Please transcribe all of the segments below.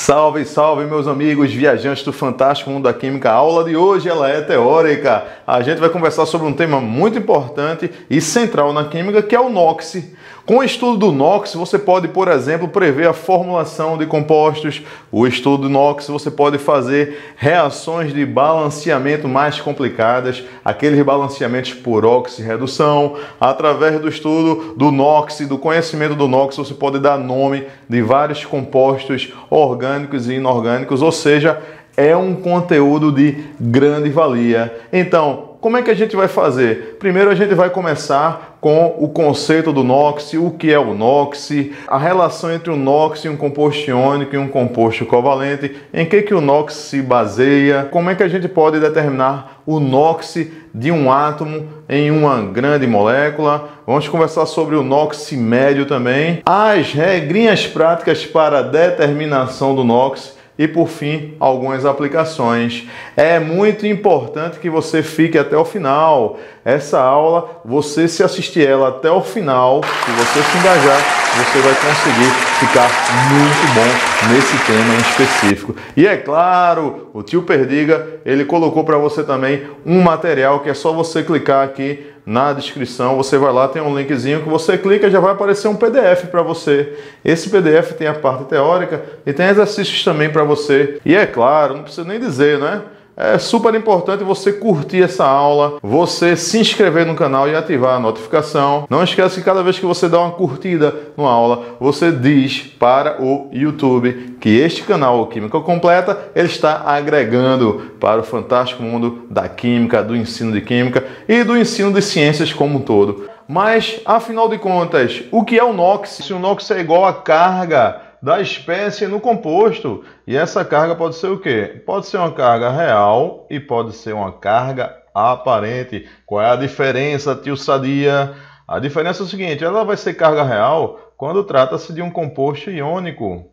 Salve, salve meus amigos viajantes do fantástico mundo da química. A aula de hoje ela é teórica. A gente vai conversar sobre um tema muito importante e central na química, que é o NOx. Com o estudo do NOx, você pode, por exemplo, prever a formulação de compostos. O estudo do NOx, você pode fazer reações de balanceamento mais complicadas, aqueles balanceamentos por oxirredução. Através do estudo do NOx, do conhecimento do NOx, você pode dar nome de vários compostos orgânicos e inorgânicos, ou seja, é um conteúdo de grande valia. Então, como é que a gente vai fazer? Primeiro a gente vai começar com o conceito do NOx, o que é o NOx, a relação entre o NOx e um composto iônico e um composto covalente, em que o NOx se baseia, como é que a gente pode determinar o NOx de um átomo em uma grande molécula. Vamos conversar sobre o NOx médio também, as regrinhas práticas para a determinação do NOx. E por fim, algumas aplicações. É muito importante que você fique até o final. Essa aula, você se assistir ela até o final, se você se engajar, você vai conseguir ficar muito bom nesse tema em específico. E é claro, o tio Perdiga, ele colocou para você também um material que é só você clicar aqui na descrição, você vai lá, tem um linkzinho que você clica e já vai aparecer um PDF para você. Esse PDF tem a parte teórica e tem exercícios também para você. E é claro, não precisa nem dizer, né? É super importante você curtir essa aula, você se inscrever no canal e ativar a notificação. Não esquece que cada vez que você dá uma curtida numa aula, você diz para o YouTube que este canal, o Química Completa, ele está agregando para o fantástico mundo da química, do ensino de química e do ensino de ciências como um todo. Mas, afinal de contas, o que é o NOx? Se o NOx é igual à carga da espécie no composto. E essa carga pode ser o quê? Pode ser uma carga real e pode ser uma carga aparente. Qual é a diferença, tio Sadia? A diferença é o seguinte, ela vai ser carga real quando trata-se de um composto iônico.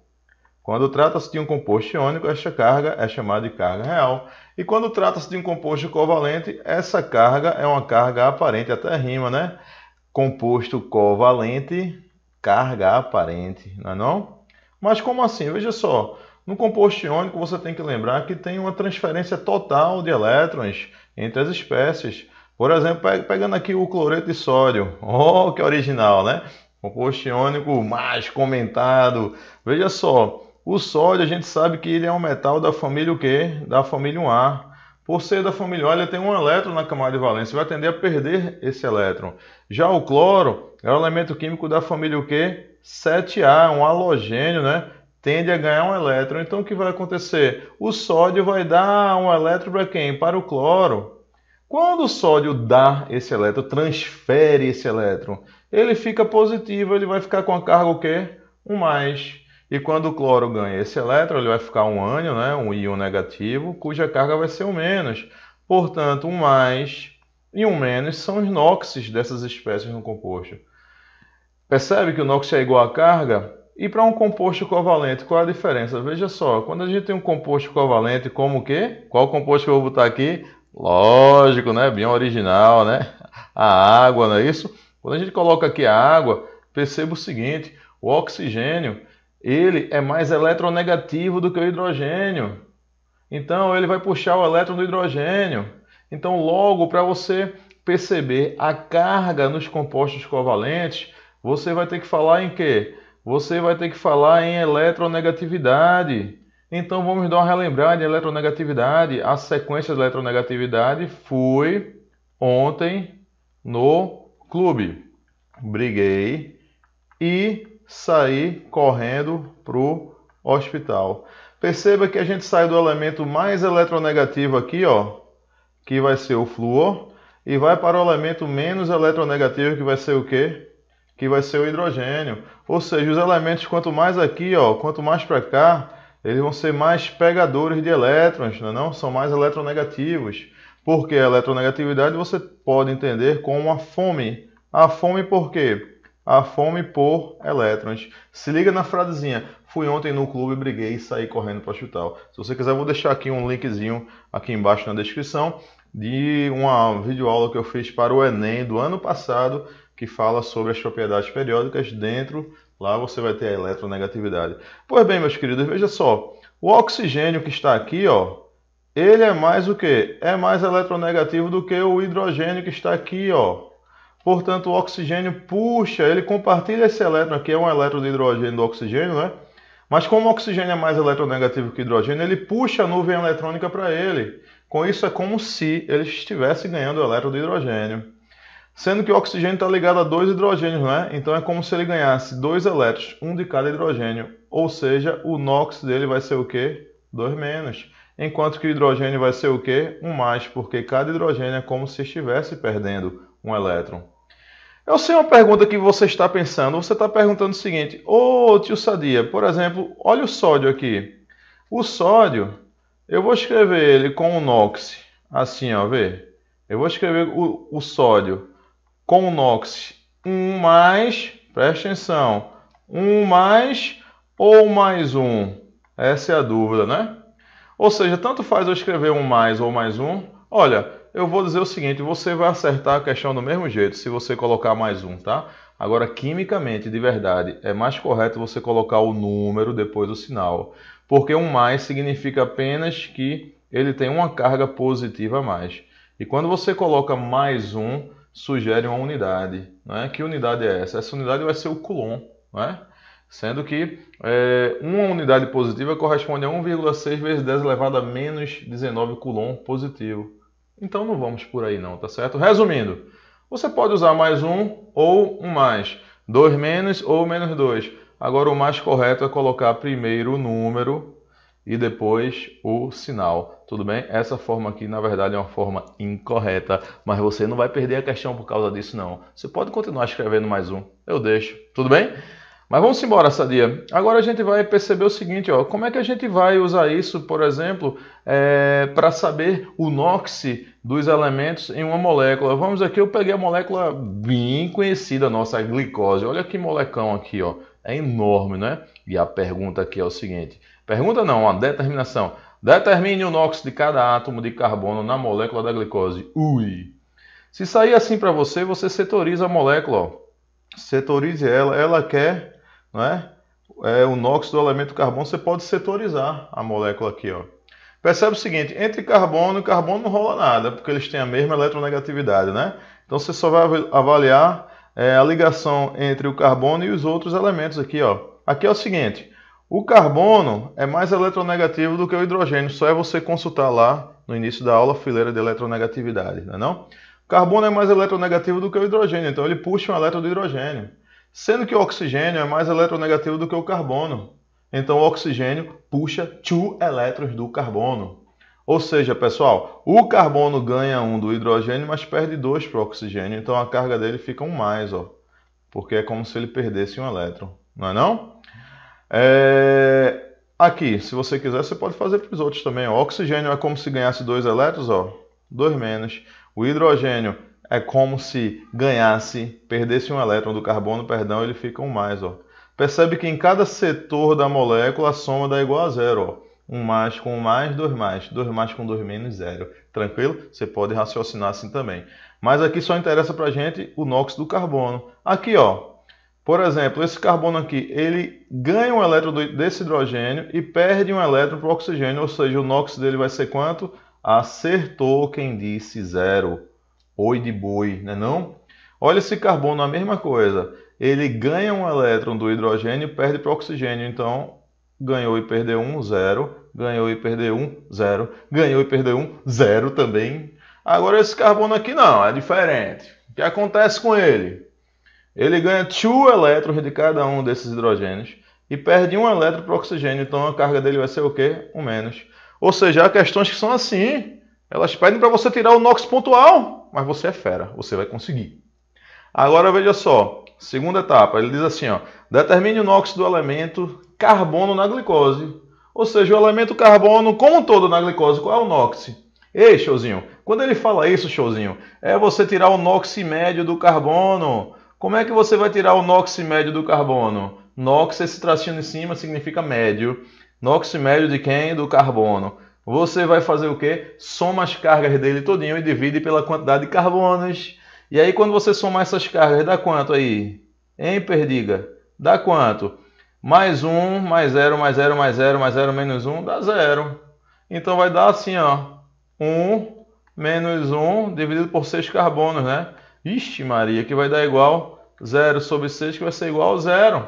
Quando trata-se de um composto iônico, esta carga é chamada de carga real. E quando trata-se de um composto covalente, essa carga é uma carga aparente, até rima, né? Composto covalente, carga aparente, não é não? Mas como assim? Veja só, no composto iônico você tem que lembrar que tem uma transferência total de elétrons entre as espécies. Por exemplo, pegando aqui o cloreto de sódio, oh, que original, né? Composto iônico mais comentado. Veja só, o sódio a gente sabe que ele é um metal da família o quê? Da família 1A. Por ser da família A, ele tem um elétron na camada de valência, vai tender a perder esse elétron. Já o cloro é um elemento químico da família o quê? 7A, um halogênio, né? Tende a ganhar um elétron. Então o que vai acontecer? O sódio vai dar um elétron para quem? Para o cloro. Quando o sódio dá esse elétron, transfere esse elétron, ele fica positivo, ele vai ficar com a carga o quê? Um mais. E quando o cloro ganha esse elétron, ele vai ficar um ânion, né? Um íon negativo, cuja carga vai ser um menos. Portanto, um mais e um menos são os NOxes dessas espécies no composto. Percebe que o NOx é igual à carga? E para um composto covalente, qual é a diferença? Veja só, quando a gente tem um composto covalente como o quê? Qual composto que eu vou botar aqui? Lógico, né? Bem original, né? A água, não é isso? Quando a gente coloca aqui a água, perceba o seguinte, o oxigênio, ele é mais eletronegativo do que o hidrogênio. Então, ele vai puxar o elétron do hidrogênio. Então, logo, para você perceber a carga nos compostos covalentes, você vai ter que falar em quê? Você vai ter que falar em eletronegatividade. Então vamos dar uma relembrada em eletronegatividade. A sequência de eletronegatividade foi ontem no clube. Briguei e saí correndo para o hospital. Perceba que a gente sai do elemento mais eletronegativo aqui, ó, que vai ser o flúor, e vai para o elemento menos eletronegativo, que vai ser o quê? Que vai ser o hidrogênio. Ou seja, os elementos, quanto mais aqui, ó, quanto mais para cá, eles vão ser mais pegadores de elétrons, não é não? São mais eletronegativos. Porque a eletronegatividade você pode entender como a fome. A fome por quê? A fome por elétrons. Se liga na frasezinha. Fui ontem no clube, briguei e saí correndo para o hospital. Se você quiser, eu vou deixar aqui um linkzinho aqui embaixo na descrição de uma videoaula que eu fiz para o Enem do ano passado, que fala sobre as propriedades periódicas dentro, lá você vai ter a eletronegatividade. Pois bem, meus queridos, veja só, O oxigênio que está aqui, ó, ele é mais o quê? É mais eletronegativo do que o hidrogênio que está aqui, ó. Portanto, o oxigênio puxa, ele compartilha esse elétron aqui, é um elétron de hidrogênio do oxigênio, né? Mas como o oxigênio é mais eletronegativo que o hidrogênio, ele puxa a nuvem eletrônica para ele. Com isso, é como se ele estivesse ganhando o elétron de hidrogênio. Sendo que o oxigênio está ligado a dois hidrogênios, né? Então é como se ele ganhasse dois elétrons, um de cada hidrogênio. Ou seja, o NOx dele vai ser o quê? 2-. Enquanto que o hidrogênio vai ser o quê? 1+, porque cada hidrogênio é como se estivesse perdendo um elétron. Eu sei uma pergunta que você está pensando. Você está perguntando o seguinte: ô tio Sadia, por exemplo, olha o sódio aqui. O sódio, eu vou escrever ele com o NOx, assim, ó, vê? Eu vou escrever o sódio com o NOx 1+, presta atenção, 1+ ou +1? Essa é a dúvida, né? Ou seja, tanto faz eu escrever 1+ ou +1. Olha, eu vou dizer o seguinte, você vai acertar a questão do mesmo jeito se você colocar +1, tá? Agora, quimicamente, de verdade, é mais correto você colocar o número depois do sinal. Porque 1+ significa apenas que ele tem uma carga positiva a mais. E quando você coloca +1, sugere uma unidade, né? Que unidade é essa? Essa unidade vai ser o Coulomb, né? Sendo que uma unidade positiva corresponde a 1,6 vezes 10 elevado a -19 Coulomb positivo. Então não vamos por aí não, tá certo? Resumindo, você pode usar +1 ou 1+, 2- ou -2. Agora o mais correto é colocar primeiro o número e depois o sinal, tudo bem? Essa forma aqui, na verdade, é uma forma incorreta, mas você não vai perder a questão por causa disso, não. Você pode continuar escrevendo +1, eu deixo, tudo bem? Mas vamos embora, Sadia. Agora a gente vai perceber o seguinte, ó, como é que a gente vai usar isso, por exemplo, para saber o NOx dos elementos em uma molécula. Vamos aqui, eu peguei a molécula bem conhecida nossa, a glicose. Olha que molecão aqui, ó, é enorme, né? E a pergunta aqui é o seguinte, pergunta não, a determinação. Determine o NOx de cada átomo de carbono na molécula da glicose. Ui! Se sair assim para você, você setoriza a molécula, ó. Setorize ela quer, não é? O NOx do elemento carbono, você pode setorizar a molécula aqui, ó. Percebe o seguinte, entre carbono e carbono não rola nada, porque eles têm a mesma eletronegatividade, né? Então você só vai avaliar a ligação entre o carbono e os outros elementos aqui, ó. Aqui é o seguinte, o carbono é mais eletronegativo do que o hidrogênio, só é você consultar lá no início da aula a fileira de eletronegatividade, não é não? O carbono é mais eletronegativo do que o hidrogênio, então ele puxa um elétron do hidrogênio. Sendo que o oxigênio é mais eletronegativo do que o carbono. Então o oxigênio puxa 2 elétrons do carbono. Ou seja, pessoal, o carbono ganha 1 do hidrogênio, mas perde 2 para o oxigênio. Então a carga dele fica 1+, ó, porque é como se ele perdesse um elétron, não é não? Aqui, se você quiser, você pode fazer para os outros também. O oxigênio é como se ganhasse 2 elétrons, ó, 2-. O hidrogênio é como se perdesse um elétron do carbono, perdão, ele fica 1+, ó. Percebe que em cada setor da molécula a soma dá igual a 0, ó. 1+ com 1+, 2+, 2+ com 2- 0. Tranquilo? Você pode raciocinar assim também. Mas aqui só interessa pra gente o NOx do carbono. Aqui, ó. Por exemplo, esse carbono aqui, ele ganha um elétron desse hidrogênio e perde um elétron para o oxigênio, ou seja, o NOx dele vai ser quanto? Acertou quem disse 0. Oi de boi, né não? Olha esse carbono, a mesma coisa. Ele ganha um elétron do hidrogênio e perde para o oxigênio. Então, ganhou e perdeu 1, 0. Ganhou e perdeu 1, 0. Ganhou e perdeu 1, 0 também. Agora esse carbono aqui não, é diferente. O que acontece com ele? Ele ganha 2 elétrons de cada um desses hidrogênios e perde um elétron para o oxigênio. Então a carga dele vai ser o quê? 1-. Ou seja, há questões que são assim. Elas pedem para você tirar o NOx pontual, mas você é fera, você vai conseguir. Agora veja só, segunda etapa, ele diz assim, ó, determine o NOx do elemento carbono na glicose. Ou seja, o elemento carbono como um todo na glicose, qual é o NOx? Ei, showzinho, quando ele fala isso, showzinho, é você tirar o NOx médio do carbono. Como é que você vai tirar o NOx médio do carbono? NOx, esse tracinho em cima, significa médio. NOx médio de quem? Do carbono. Você vai fazer o quê? Soma as cargas dele todinho e divide pela quantidade de carbonos. E aí, quando você somar essas cargas, dá quanto aí? Hein, perdiga? Dá quanto? mais 1, mais 0, mais 0, mais 0, mais 0, menos 1, dá 0. Então vai dar assim, ó, 1 menos 1 dividido por 6 carbonos, né? Ixi Maria, que vai dar igual 0 sobre 6, que vai ser igual a 0.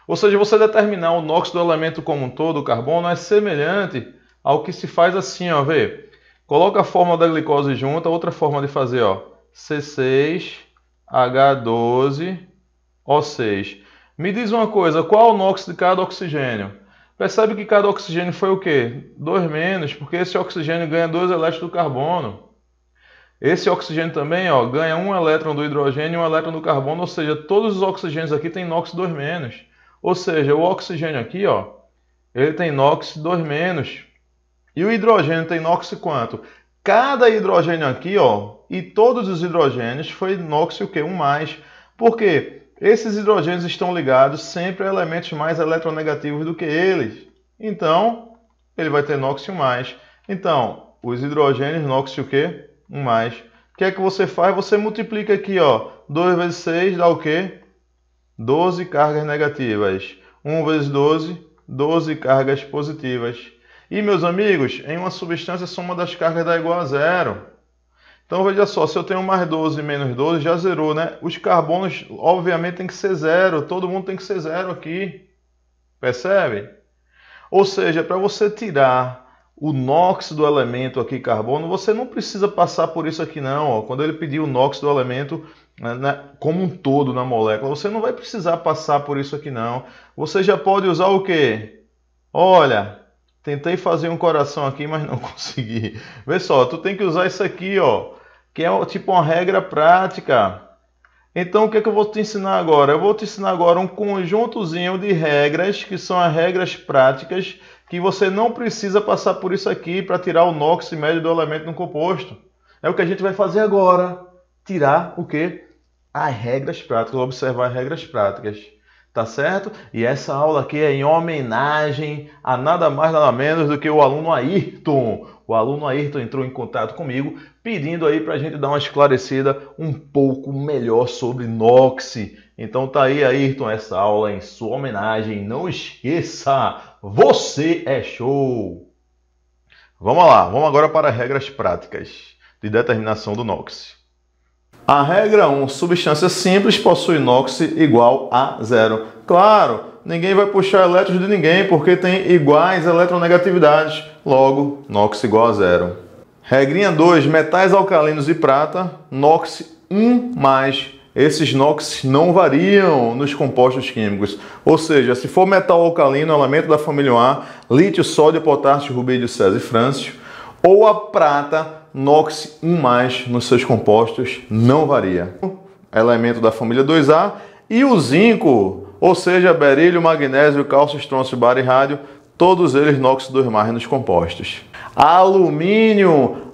Ou seja, você determinar o NOx do elemento como um todo, o carbono, é semelhante ao que se faz assim, ó, vê. Coloca a fórmula da glicose junto, outra forma de fazer, ó, C6H12O6. Me diz uma coisa, qual é o NOx de cada oxigênio? Percebe que cada oxigênio foi o quê? 2 menos, porque esse oxigênio ganha 2 elétrons do carbono. Esse oxigênio também, ó, ganha 1 elétron do hidrogênio e 1 elétron do carbono, ou seja, todos os oxigênios aqui têm NOx 2 menos. Ou seja, o oxigênio aqui, ó, ele tem NOx 2 menos. E o hidrogênio tem NOx quanto? Cada hidrogênio aqui, ó, e todos os hidrogênios foi NOx o quê? 1 mais. Por quê? Esses hidrogênios estão ligados sempre a elementos mais eletronegativos do que eles. Então, ele vai ter NOx 1 mais. Então, os hidrogênios NOx o quê? 1 mais. O que é que você faz? Você multiplica aqui, ó, 2 vezes 6 dá o quê? 12 cargas negativas. 1 vezes 12, 12 cargas positivas. E, meus amigos, em uma substância, a soma das cargas dá igual a 0. Então, veja só, se eu tenho mais 12 e menos 12, já zerou, né? Os carbonos, obviamente, tem que ser 0. Todo mundo tem que ser 0 aqui. Percebe? Ou seja, para você tirar o NOx do elemento aqui, carbono, você não precisa passar por isso aqui, não. Ó. Quando ele pedir o NOx do elemento como um todo na molécula, você não vai precisar passar por isso aqui, não. Você já pode usar o quê? Olha... Tentei fazer um coração aqui, mas não consegui. Vê só, tu tem que usar isso aqui, ó, que é tipo uma regra prática. Então, o que é que eu vou te ensinar agora? Eu vou te ensinar agora um conjuntozinho de regras, que são as regras práticas, que você não precisa passar por isso aqui para tirar o NOx médio do elemento no composto. É o que a gente vai fazer agora. Tirar o quê? As regras práticas, observar as regras práticas. Tá certo? E essa aula aqui é em homenagem a nada mais nada menos do que o aluno Ayrton. O aluno Ayrton entrou em contato comigo pedindo aí para a gente dar uma esclarecida um pouco melhor sobre NOx. Então tá aí, Ayrton, essa aula em sua homenagem. Não esqueça, você é show! Vamos lá, vamos agora para as regras práticas de determinação do NOx. A regra 1, substância simples possui NOx igual a 0. Claro, ninguém vai puxar elétrons de ninguém porque tem iguais eletronegatividades, logo NOx igual a 0. Regrinha 2, metais alcalinos e prata, NOx 1 mais. Esses NOx não variam nos compostos químicos. Ou seja, se for metal alcalino, elemento da família A, lítio, sódio, potássio, rubídio, césio e frâncio, ou a prata, NOx 1 mais nos seus compostos não varia. Elemento da família 2A e o zinco, ou seja, berílio, magnésio, cálcio, estrôncio, bário e rádio, todos eles NOx 2 mais nos compostos. Alumínio,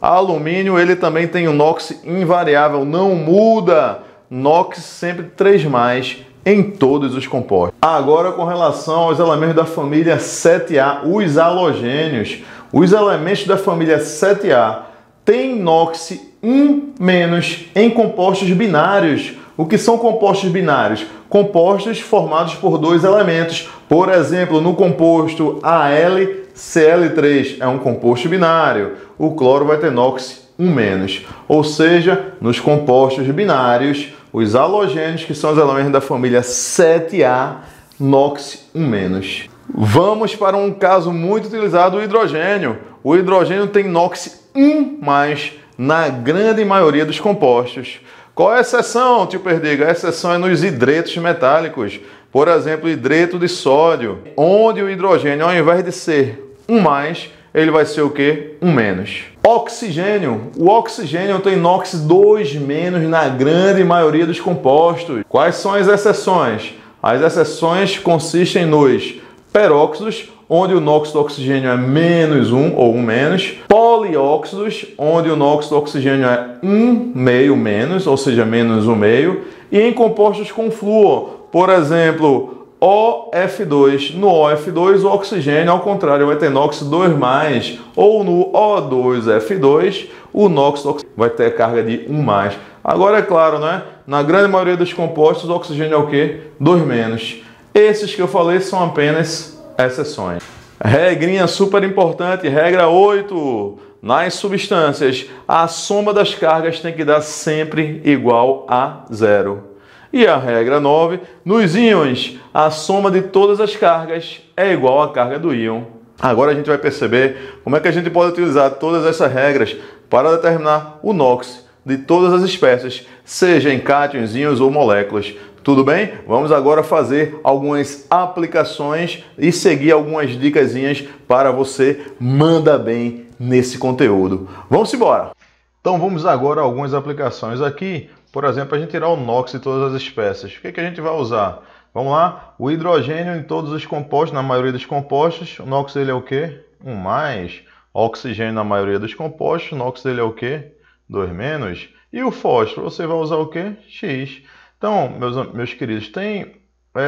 ele também tem um NOx invariável, não muda. NOx sempre 3 mais em todos os compostos. Agora com relação aos elementos da família 7A, os halogênios. Os elementos da família 7A têm NOx 1 menos em compostos binários. O que são compostos binários? Compostos formados por 2 elementos. Por exemplo, no composto AlCl3 é um composto binário. O cloro vai ter NOx 1 menos. Ou seja, nos compostos binários, os halogênios, que são os elementos da família 7A, NOx 1 menos. Vamos para um caso muito utilizado, o hidrogênio. O hidrogênio tem NOx 1 mais na grande maioria dos compostos. Qual é a exceção, tio Perdiga? A exceção é nos hidretos metálicos. Por exemplo, hidreto de sódio, onde o hidrogênio, ao invés de ser 1 mais, ele vai ser o quê? 1 menos. Oxigênio. O oxigênio tem NOx 2 menos na grande maioria dos compostos. Quais são as exceções? As exceções consistem nos peróxidos, onde o NOx do oxigênio é menos 1 ou 1 menos. Polióxidos, onde o NOx do oxigênio é 1,5 menos, ou seja, menos 1,5. E em compostos com flúor, por exemplo, OF2. No OF2, o oxigênio, ao contrário, vai ter NOx 2 mais. Ou no O2F2, o NOx do oxigênio vai ter carga de 1 mais. Agora, é claro, né? Na grande maioria dos compostos, o oxigênio é o quê? 2 menos. Esses que eu falei são apenas exceções. Regrinha super importante, regra 8. Nas substâncias, a soma das cargas tem que dar sempre igual a zero. E a regra 9, nos íons, a soma de todas as cargas é igual à carga do íon. Agora a gente vai perceber como é que a gente pode utilizar todas essas regras para determinar o NOx de todas as espécies, seja em cátions, íons ou moléculas. Tudo bem? Vamos agora fazer algumas aplicações e seguir algumas dicasinhas para você manda bem nesse conteúdo. Vamos embora! Então vamos agora a algumas aplicações aqui. Por exemplo, para a gente tirar o NOx de todas as espécies. O que a gente vai usar? Vamos lá. O hidrogênio em todos os compostos, na maioria dos compostos, o NOx dele é o quê? 1+. Oxigênio na maioria dos compostos, o NOx dele é o quê? 2-. E o fósforo, você vai usar o quê? X. Então, meus queridos, tem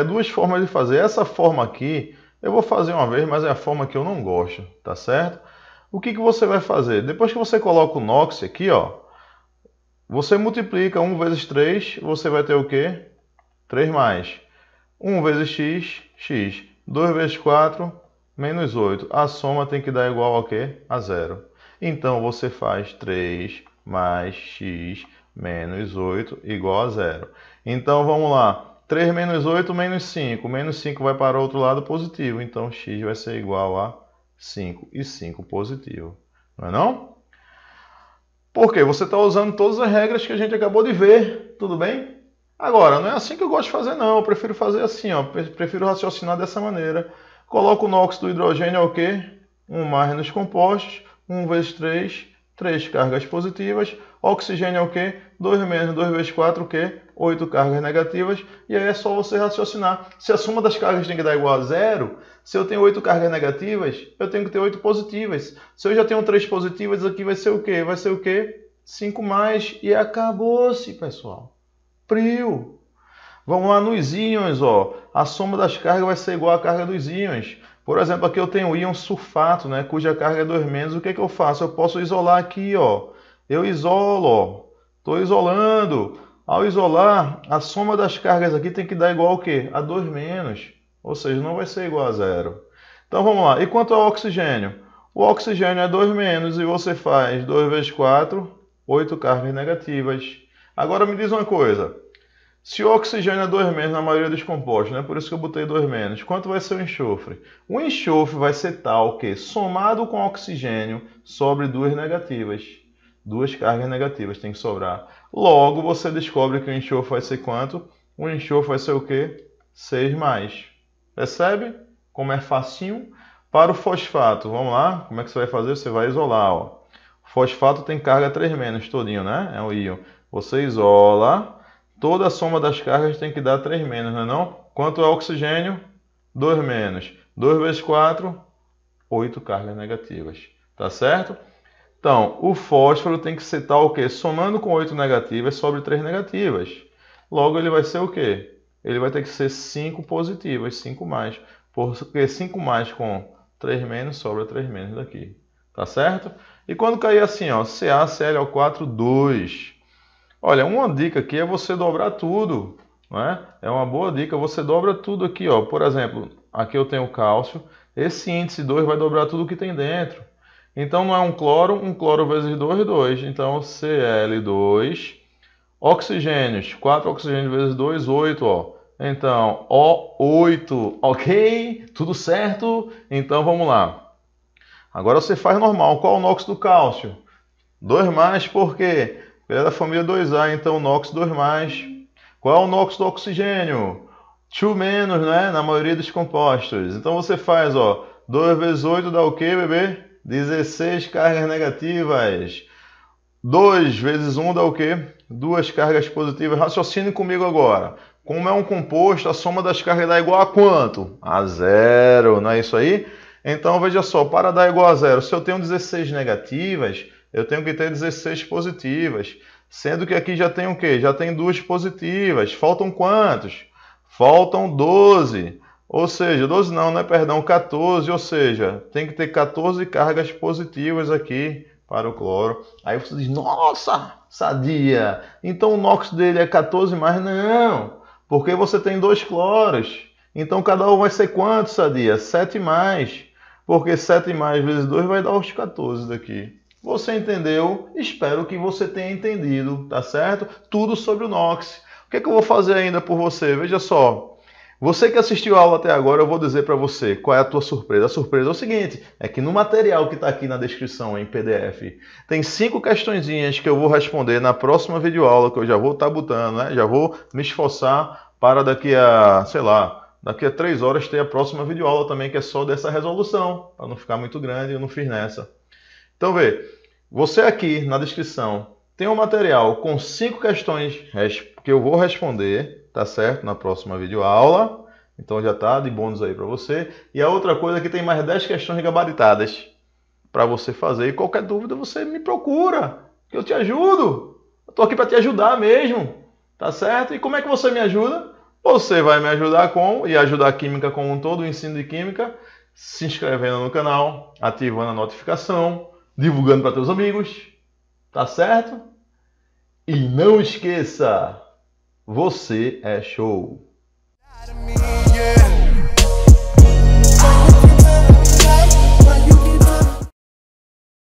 duas formas de fazer. Essa forma aqui, eu vou fazer uma vez, mas é a forma que eu não gosto, tá certo? O que você vai fazer? Depois que você coloca o NOx aqui, ó, você multiplica 1 vezes 3, você vai ter o quê? 3+. 1 vezes x, x. 2 vezes 4, -8. A soma tem que dar igual a quê? A 0. Então, você faz 3 mais x menos 8 igual a 0. Então, vamos lá. 3 menos 8, menos 5. Menos 5 vai para o outro lado positivo. Então, x vai ser igual a 5. E 5 positivo. Não é não? Porque você está usando todas as regras que a gente acabou de ver, tudo bem? Agora, não é assim que eu gosto de fazer não, eu prefiro fazer assim, ó, prefiro raciocinar dessa maneira. Coloco o NOx do hidrogênio é o quê? 1+ nos compostos, 1 vezes 3, 3 cargas positivas. Oxigênio é o quê? 2-, 2 vezes 4, o quê? 8 cargas negativas. E aí é só você raciocinar. Se a soma das cargas tem que dar igual a 0, se eu tenho 8 cargas negativas, eu tenho que ter 8 positivas. Se eu já tenho 3 positivas, aqui vai ser o quê? Vai ser o quê? 5+. E acabou-se, pessoal. Frio. Vamos lá nos íons, ó. A soma das cargas vai ser igual à carga dos íons. Por exemplo, aqui eu tenho o íon sulfato, né, cuja carga é 2-. O que eu faço? Eu posso isolar aqui, ó. Eu isolo, ó. Estou isolando. Ao isolar, a soma das cargas aqui tem que dar igual ao quê? A 2-. Ou seja, não vai ser igual a 0. Então vamos lá. E quanto ao oxigênio? O oxigênio é 2- e você faz 2 vezes 4, 8 cargas negativas. Agora me diz uma coisa. Se o oxigênio é 2- na maioria dos compostos, né? Por isso que eu botei 2-, quanto vai ser o enxofre? O enxofre vai ser tal que, somado com oxigênio, sobre 2 negativas. 2 cargas negativas tem que sobrar. Logo, você descobre que o enxofre vai ser quanto? O enxofre vai ser o quê? 6+. Percebe como é facinho? Para o fosfato, vamos lá? Como é que você vai fazer? Você vai isolar, ó. O fosfato tem carga 3- todinho, né? É um íon. Você isola, toda a soma das cargas tem que dar 3-, não é não? Quanto é o oxigênio? 2-. 2 vezes 4, 8 cargas negativas. Tá certo? Então, o fósforo tem que ser tal o quê? Somando com 8 negativas sobre 3 negativas. Logo, ele vai ser o quê? Ele vai ter que ser 5 positivas, 5+. Porque 5+ com 3- sobra 3- daqui. Tá certo? E quando cair assim, ó, CaClO4, 2. Olha, uma dica aqui é você dobrar tudo, não é? É uma boa dica, você dobra tudo aqui, ó. Por exemplo, aqui eu tenho cálcio, esse índice 2 vai dobrar tudo que tem dentro. Então não é um cloro vezes 2, 2. Então Cl2, oxigênios, 4 oxigênios vezes 2, 8, ó. Então, O8, ok? Tudo certo? Então vamos lá. Agora você faz normal. Qual é o NOx do cálcio? 2+, por quê? Ele é da família 2A, então NOx 2+. Qual é o NOx do oxigênio? 2-, né? Na maioria dos compostos. Então você faz, ó, 2 vezes 8 dá o quê, bebê? 16 cargas negativas. 2 vezes 1 dá o quê? 2 cargas positivas. Raciocine comigo agora. Como é um composto, a soma das cargas dá igual a quanto? A 0, não é isso aí? Então, veja só, para dar igual a 0, se eu tenho 16 negativas, eu tenho que ter 16 positivas. Sendo que aqui já tem o quê? Já tem 2 positivas. Faltam quantos? Faltam 12. Ou seja, 12 não, né? Perdão, 14. Ou seja, tem que ter 14 cargas positivas aqui para o cloro. Aí você diz, nossa, sadia, então o NOx dele é 14+. Não, porque você tem 2 cloros. Então cada um vai ser quanto, Sadia? 7 mais. Porque 7 mais vezes 2 vai dar os 14 daqui. Você entendeu? Espero que você tenha entendido, tá certo? Tudo sobre o NOX. O que é que eu vou fazer ainda por você? Veja só. Você que assistiu a aula até agora, eu vou dizer para você qual é a tua surpresa. A surpresa é o seguinte, é que no material que está aqui na descrição em PDF, tem 5 questõezinhas que eu vou responder na próxima videoaula, que eu já vou estar botando, né? Já vou me esforçar para daqui a, sei lá, daqui a 3 horas ter a próxima videoaula também, que é só dessa resolução, para não ficar muito grande, eu não fiz nessa. Então vê, você aqui na descrição tem um material com 5 questões que eu vou responder, tá certo? Na próxima videoaula. Então já tá de bônus aí para você. E a outra coisa é que tem mais 10 questões gabaritadas para você fazer. E qualquer dúvida você me procura, que eu te ajudo. Eu tô aqui para te ajudar mesmo, tá certo? E como é que você me ajuda? Você vai me ajudar e ajudar a Química como um todo, o ensino de Química, se inscrevendo no canal, ativando a notificação, divulgando para teus amigos, tá certo? E não esqueça, você é show!